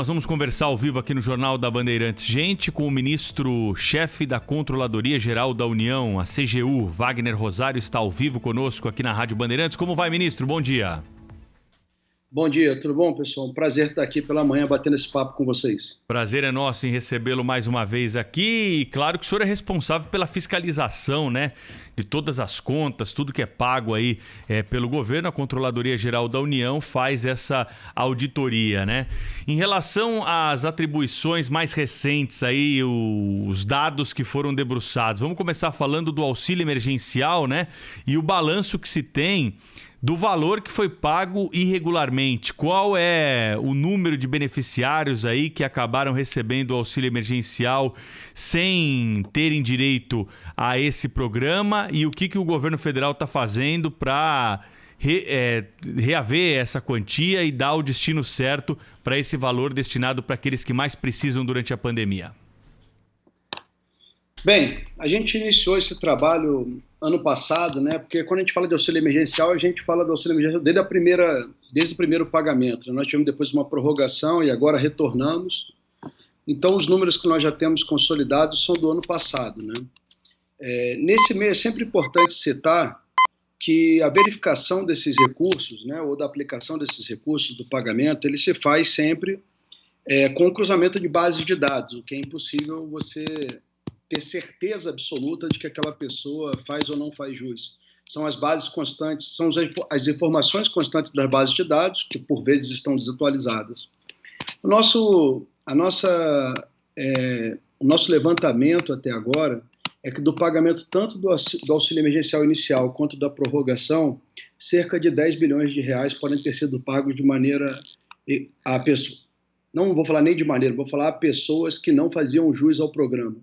Nós vamos conversar ao vivo aqui no Jornal da Bandeirantes, gente, com o ministro-chefe da Controladoria Geral da União, a CGU, Wagner Rosário, está ao vivo conosco aqui na Rádio Bandeirantes. Como vai, ministro? Bom dia. Bom dia, tudo bom, pessoal? Um prazer estar aqui pela manhã batendo esse papo com vocês. Prazer é nosso em recebê-lo mais uma vez aqui. E claro que o senhor é responsável pela fiscalização, né, de todas as contas, tudo que é pago aí pelo governo. A Controladoria Geral da União faz essa auditoria, né? Em relação às atribuições mais recentes aí, os dados que foram debruçados, vamos começar falando do auxílio emergencial, né? E o balanço que se tem do valor que foi pago irregularmente. Qual é o número de beneficiários aí que acabaram recebendo o auxílio emergencial sem terem direito a esse programa e o que o governo federal está fazendo para reaver essa quantia e dar o destino certo para esse valor destinado para aqueles que mais precisam durante a pandemia? Bem, a gente iniciou esse trabalho ano passado, né? Porque quando a gente fala de auxílio emergencial, a gente fala do auxílio emergencial desde o primeiro pagamento. Nós tivemos depois uma prorrogação e agora retornamos. Então, os números que nós já temos consolidados são do ano passado, né? Nesse mês é sempre importante citar que a verificação desses recursos, né, ou da aplicação desses recursos do pagamento, ele se faz sempre com o cruzamento de bases de dados, o que é impossível você ter certeza absoluta de que aquela pessoa faz ou não faz jus. São as bases constantes, são as informações constantes das bases de dados, que por vezes estão desatualizadas. O nosso levantamento até agora é que do pagamento tanto do auxílio emergencial inicial quanto da prorrogação, cerca de 10 bilhões de reais podem ter sido pagos de maneira a pessoa. Não vou falar nem de maneira, vou falar a pessoas que não faziam jus ao programa.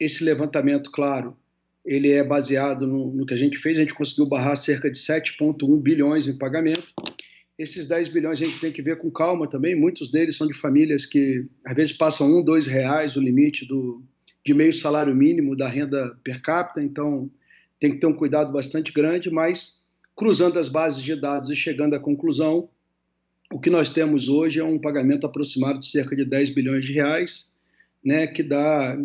Esse levantamento, claro, ele é baseado no que a gente fez. A gente conseguiu barrar cerca de 7,1 bilhões em pagamento. Esses 10 bilhões a gente tem que ver com calma também. Muitos deles são de famílias que às vezes passam R$1, R$2 o limite de meio salário mínimo da renda per capita, então tem que ter um cuidado bastante grande, mas cruzando as bases de dados e chegando à conclusão, o que nós temos hoje é um pagamento aproximado de cerca de 10 bilhões de reais, né, que dá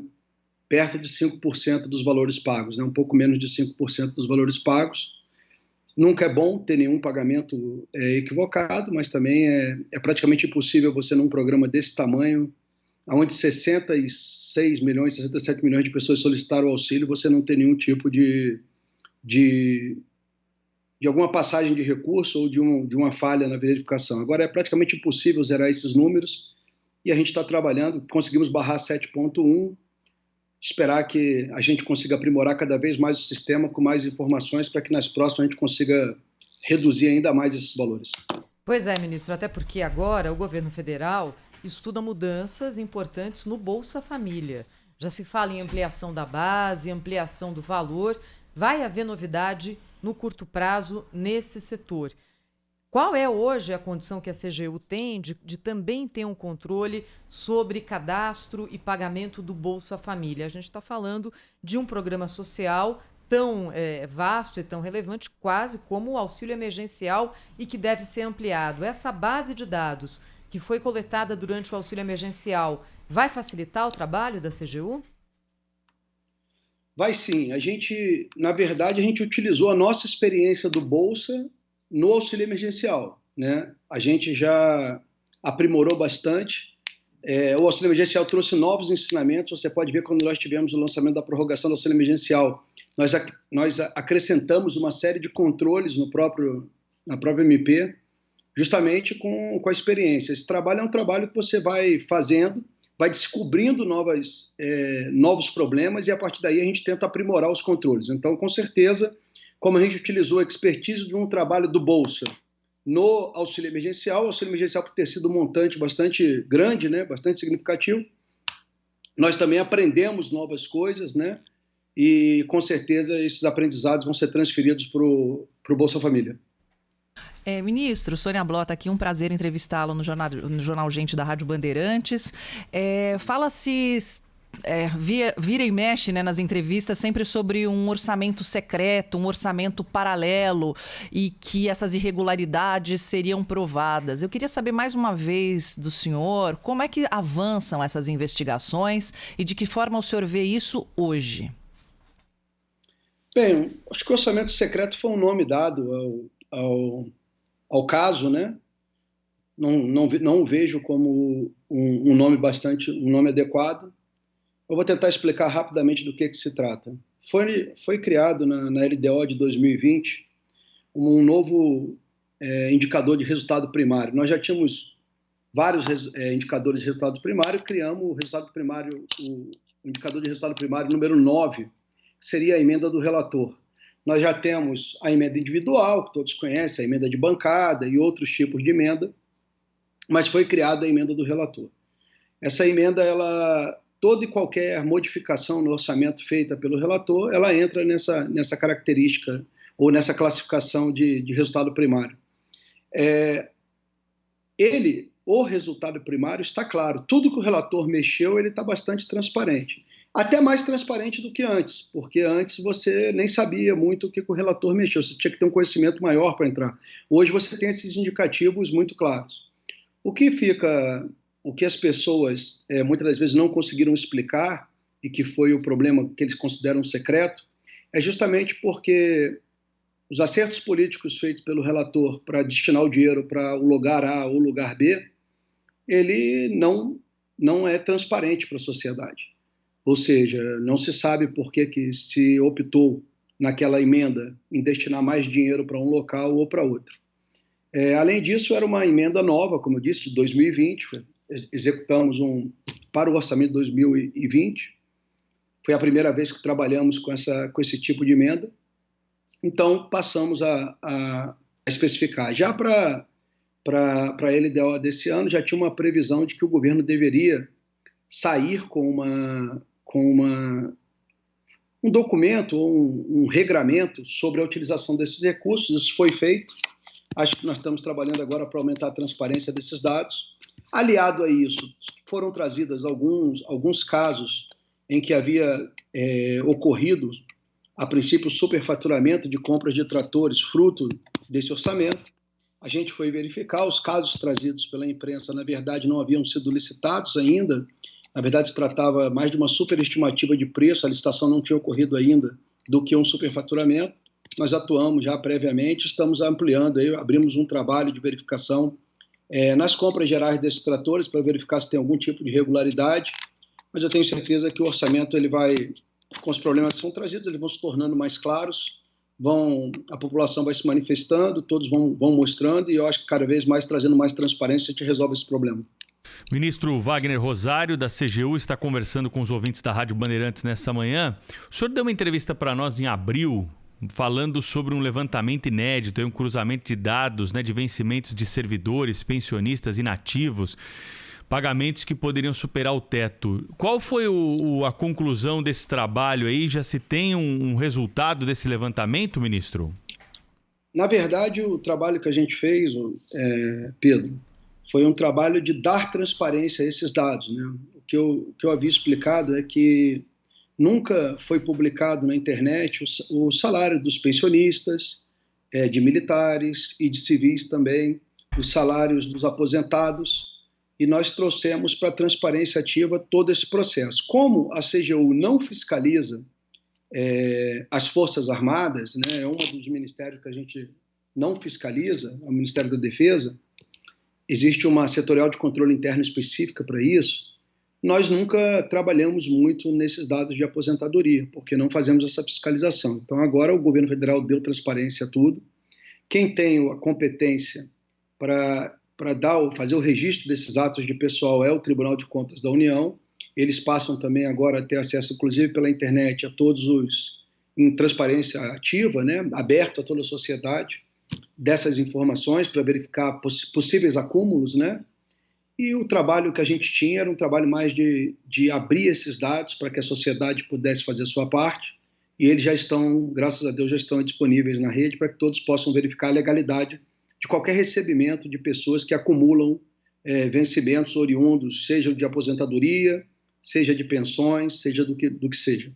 perto de 5% dos valores pagos, né, um pouco menos de 5% dos valores pagos. Nunca é bom ter nenhum pagamento equivocado, mas também é praticamente impossível você, num programa desse tamanho, onde 67 milhões de pessoas solicitaram o auxílio, você não ter nenhum tipo de alguma passagem de recurso ou de uma falha na verificação. Agora, é praticamente impossível zerar esses números, e a gente está trabalhando, conseguimos barrar 7,1, esperar que a gente consiga aprimorar cada vez mais o sistema com mais informações para que nas próximas a gente consiga reduzir ainda mais esses valores. Pois é, ministro, até porque agora o governo federal estuda mudanças importantes no Bolsa Família. Já se fala em ampliação da base, ampliação do valor. Vai haver novidade no curto prazo nesse setor. Qual é hoje a condição que a CGU tem de também ter um controle sobre cadastro e pagamento do Bolsa Família? A gente está falando de um programa social tão vasto e tão relevante quase como o auxílio emergencial e que deve ser ampliado. Essa base de dados que foi coletada durante o auxílio emergencial vai facilitar o trabalho da CGU? Vai sim. Na verdade, a gente utilizou a nossa experiência do Bolsa no auxílio emergencial, né? A gente já aprimorou bastante. O auxílio emergencial trouxe novos ensinamentos. Você pode ver quando nós tivemos o lançamento da prorrogação do auxílio emergencial, nós acrescentamos uma série de controles na própria MP, justamente com a experiência. Esse trabalho é um trabalho que você vai fazendo, vai descobrindo novos problemas, e a partir daí a gente tenta aprimorar os controles. Então, com certeza, como a gente utilizou a expertise de um trabalho do Bolsa no auxílio emergencial por ter sido um montante bastante grande, né, bastante significativo, nós também aprendemos novas coisas, né, e com certeza esses aprendizados vão ser transferidos para o Bolsa Família. Ministro, Sônia Blota aqui, um prazer entrevistá-lo no Jornal Gente da Rádio Bandeirantes. Fala-se vira e mexe, né, nas entrevistas sempre sobre um orçamento secreto, um orçamento paralelo e que essas irregularidades seriam provadas. Eu queria saber mais uma vez do senhor como é que avançam essas investigações e de que forma o senhor vê isso hoje. Bem, acho que o orçamento secreto foi um nome dado ao caso, né? Não vejo como um nome adequado. Eu vou tentar explicar rapidamente do que se trata. Foi criado na LDO de 2020 um novo indicador de resultado primário. Nós já tínhamos vários indicadores de resultado primário, criamos o indicador de resultado primário número 9, que seria a emenda do relator. Nós já temos a emenda individual, que todos conhecem, a emenda de bancada e outros tipos de emenda, mas foi criada a emenda do relator. Essa emenda, toda e qualquer modificação no orçamento feita pelo relator, ela entra nessa característica ou nessa classificação de resultado primário. O resultado primário está claro. Tudo que o relator mexeu, ele está bastante transparente. Até mais transparente do que antes, porque antes você nem sabia muito o que o relator mexeu, você tinha que ter um conhecimento maior para entrar. Hoje você tem esses indicativos muito claros. O que as pessoas muitas das vezes não conseguiram explicar, e que foi o problema que eles consideram secreto, é justamente porque os acertos políticos feitos pelo relator para destinar o dinheiro para o lugar A ou lugar B, ele não é transparente para a sociedade. Ou seja, não se sabe por que se optou naquela emenda em destinar mais dinheiro para um local ou para outro. Além disso, era uma emenda nova, como eu disse, de 2020, executamos para o orçamento de 2020, foi a primeira vez que trabalhamos com esse tipo de emenda, então passamos a especificar. Já para a LDO desse ano, já tinha uma previsão de que o governo deveria sair com um documento ou um regramento sobre a utilização desses recursos. Isso foi feito. Acho que nós estamos trabalhando agora para aumentar a transparência desses dados. Aliado a isso, foram trazidos alguns casos em que havia ocorrido, a princípio, superfaturamento de compras de tratores, fruto desse orçamento. A gente foi verificar, os casos trazidos pela imprensa, na verdade, não haviam sido licitados ainda. Na verdade, se tratava mais de uma superestimativa de preço, a licitação não tinha ocorrido ainda, do que um superfaturamento. Nós atuamos já previamente, estamos ampliando, abrimos um trabalho de verificação nas compras gerais desses tratores para verificar se tem algum tipo de irregularidade, mas eu tenho certeza que o orçamento, com os problemas que são trazidos, eles vão se tornando mais claros, a população vai se manifestando, todos vão mostrando, e eu acho que cada vez mais, trazendo mais transparência, a gente resolve esse problema. Ministro Wagner Rosário, da CGU, está conversando com os ouvintes da Rádio Bandeirantes nessa manhã. O senhor deu uma entrevista para nós em abril, falando sobre um levantamento inédito, um cruzamento de dados, de vencimentos de servidores, pensionistas inativos, pagamentos que poderiam superar o teto. Qual foi a conclusão desse trabalho aí? Já se tem um resultado desse levantamento, ministro? Na verdade, o trabalho que a gente fez, Pedro, foi um trabalho de dar transparência a esses dados, né? O que eu havia explicado é que nunca foi publicado na internet o salário dos pensionistas, de militares e de civis também, os salários dos aposentados, e nós trouxemos para a transparência ativa todo esse processo. Como a CGU não fiscaliza as Forças Armadas, né, é um dos ministérios que a gente não fiscaliza, é o Ministério da Defesa, existe uma setorial de controle interno específica para isso. Nós nunca trabalhamos muito nesses dados de aposentadoria, porque não fazemos essa fiscalização. Então, agora o governo federal deu transparência a tudo. Quem tem a competência para fazer o registro desses atos de pessoal é o Tribunal de Contas da União. Eles passam também agora a ter acesso, inclusive pela internet, a todos em transparência ativa, né, aberto a toda a sociedade, dessas informações para verificar possíveis acúmulos, né? E o trabalho que a gente tinha era um trabalho mais de abrir esses dados para que a sociedade pudesse fazer a sua parte, e eles já estão, graças a Deus, já estão disponíveis na rede para que todos possam verificar a legalidade de qualquer recebimento de pessoas que acumulam vencimentos oriundos, seja de aposentadoria seja de pensões, seja do que seja.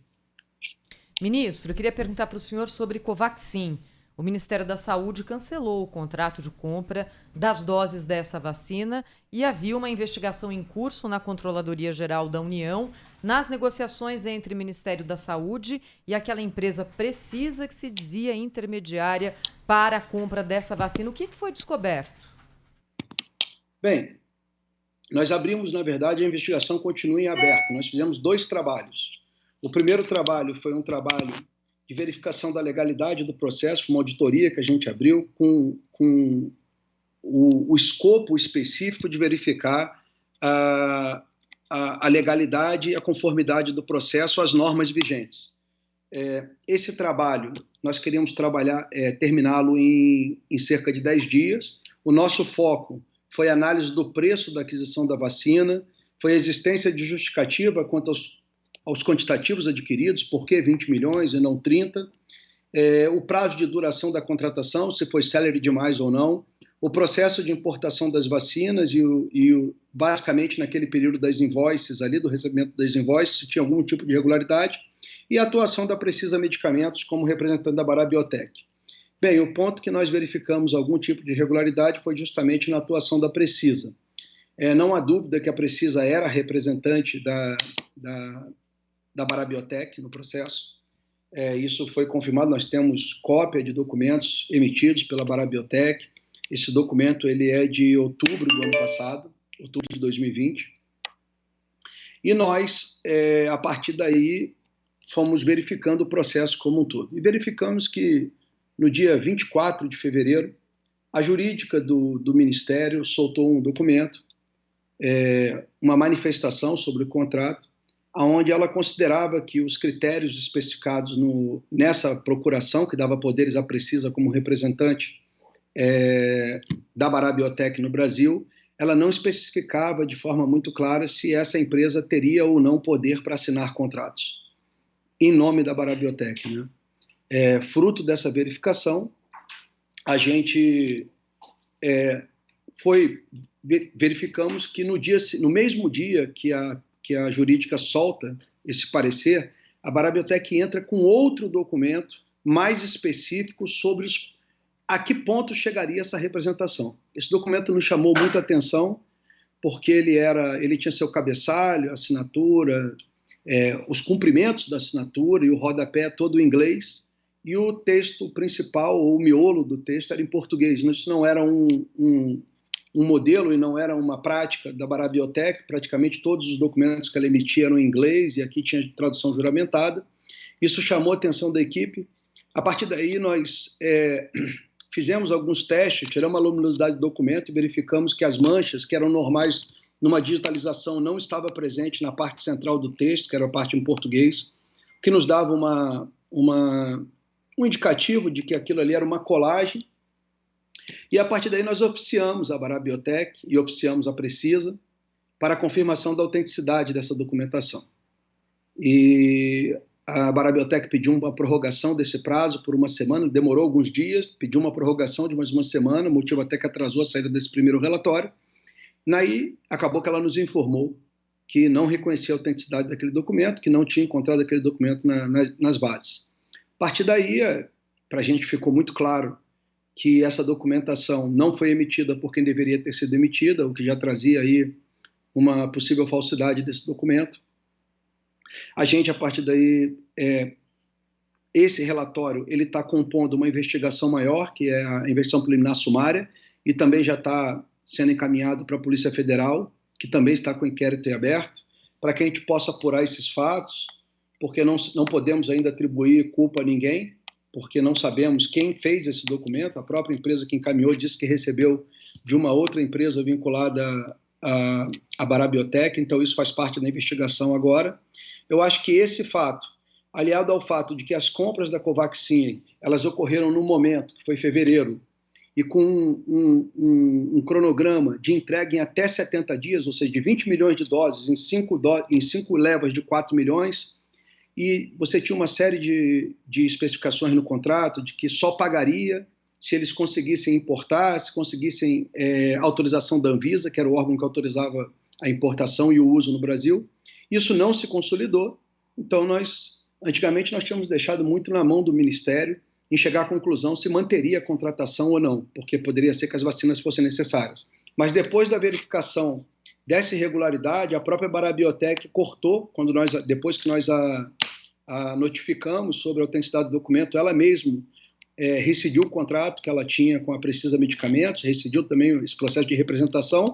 Ministro, eu queria perguntar para o senhor sobre Covaxin. O Ministério da Saúde cancelou o contrato de compra das doses dessa vacina e havia uma investigação em curso na Controladoria Geral da União nas negociações entre o Ministério da Saúde e aquela empresa Precisa, que se dizia intermediária para a compra dessa vacina. O que foi descoberto? Bem, nós abrimos, na verdade, a investigação continua em aberto. Nós fizemos 2 trabalhos. O primeiro trabalho foi um trabalho de verificação da legalidade do processo, uma auditoria que a gente abriu com o escopo específico de verificar a legalidade e a conformidade do processo às normas vigentes. Esse trabalho, nós queríamos terminá-lo em cerca de 10 dias. O nosso foco foi a análise do preço da aquisição da vacina, foi a existência de justificativa quanto aos quantitativos adquiridos, por que 20 milhões e não 30, o prazo de duração da contratação, se foi célere demais ou não, o processo de importação das vacinas basicamente naquele período das invoices ali, do recebimento das invoices, se tinha algum tipo de irregularidade, e a atuação da Precisa Medicamentos como representante da Bará Biotech. Bem, o ponto que nós verificamos algum tipo de irregularidade foi justamente na atuação da Precisa. Não há dúvida que a Precisa era representante da Bará Biotech no processo. Isso foi confirmado, nós temos cópia de documentos emitidos pela Bará Biotech. Esse documento ele é de outubro do ano passado, outubro de 2020. E nós, a partir daí, fomos verificando o processo como um todo. E verificamos que, no dia 24 de fevereiro, a jurídica do Ministério soltou um documento, uma manifestação sobre o contrato, onde ela considerava que os critérios especificados nessa procuração, que dava poderes à Precisa como representante da Bará Biotech no Brasil, ela não especificava de forma muito clara se essa empresa teria ou não poder para assinar contratos em nome da Bará Biotech, né? Fruto dessa verificação, a gente verificamos que no mesmo dia que a jurídica solta esse parecer, a Bará Biotech entra com outro documento mais específico sobre a que ponto chegaria essa representação. Esse documento nos chamou muita atenção, porque ele tinha seu cabeçalho, assinatura, os cumprimentos da assinatura e o rodapé todo em inglês, e o texto principal, ou o miolo do texto, era em português. Isso não era um modelo e não era uma prática da Bará Biotech. Praticamente todos os documentos que ela emitia eram em inglês, e aqui tinha tradução juramentada. Isso chamou a atenção da equipe. A partir daí, nós fizemos alguns testes, tiramos a luminosidade do documento e verificamos que as manchas, que eram normais numa digitalização, não estava presente na parte central do texto, que era a parte em português, o que nos dava um indicativo de que aquilo ali era uma colagem. E a partir daí nós oficiamos a Bará Biotech e oficiamos a Precisa para a confirmação da autenticidade dessa documentação. E a Bará Biotech pediu uma prorrogação desse prazo por uma semana, demorou alguns dias, pediu uma prorrogação de mais uma semana, motivo até que atrasou a saída desse primeiro relatório. Daí, acabou que ela nos informou que não reconhecia a autenticidade daquele documento, que não tinha encontrado aquele documento nas bases. A partir daí, para a gente ficou muito claro que essa documentação não foi emitida por quem deveria ter sido emitida, o que já trazia aí uma possível falsidade desse documento. A gente, a partir daí, esse relatório ele está compondo uma investigação maior, que é a investigação preliminar sumária, e também já está sendo encaminhado para a Polícia Federal, que também está com o inquérito em aberto, para que a gente possa apurar esses fatos, porque não podemos ainda atribuir culpa a ninguém, porque não sabemos quem fez esse documento. A própria empresa que encaminhou disse que recebeu de uma outra empresa vinculada à Bará Biotech, então isso faz parte da investigação agora. Eu acho que esse fato, aliado ao fato de que as compras da Covaxin, elas ocorreram no momento, que foi fevereiro, e com um cronograma de entrega em até 70 dias, ou seja, de 20 milhões de doses em 5 levas de 4 milhões, e você tinha uma série de especificações no contrato de que só pagaria se eles conseguissem importar, se conseguissem autorização da Anvisa, que era o órgão que autorizava a importação e o uso no Brasil. Isso não se consolidou, então antigamente nós tínhamos deixado muito na mão do Ministério em chegar à conclusão se manteria a contratação ou não, porque poderia ser que as vacinas fossem necessárias. Mas depois da verificação dessa irregularidade, a própria Barabiotec cortou, depois que nós a notificamos sobre a autenticidade do documento, ela mesma rescindiu o contrato que ela tinha com a Precisa Medicamentos, rescindiu também esse processo de representação.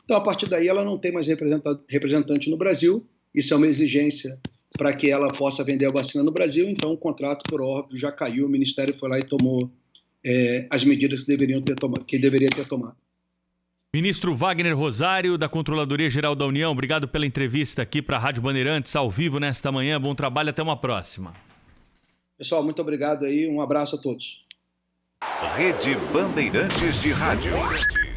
Então, a partir daí, ela não tem mais representante no Brasil. Isso é uma exigência para que ela possa vender a vacina no Brasil. Então, o contrato, por óbvio, já caiu. O Ministério foi lá e tomou as medidas que deveria ter tomado. Ministro Wagner Rosário, da Controladoria Geral da União, obrigado pela entrevista aqui para a Rádio Bandeirantes, ao vivo nesta manhã. Bom trabalho, até uma próxima. Pessoal, muito obrigado aí. Um abraço a todos. Rede Bandeirantes de Rádio.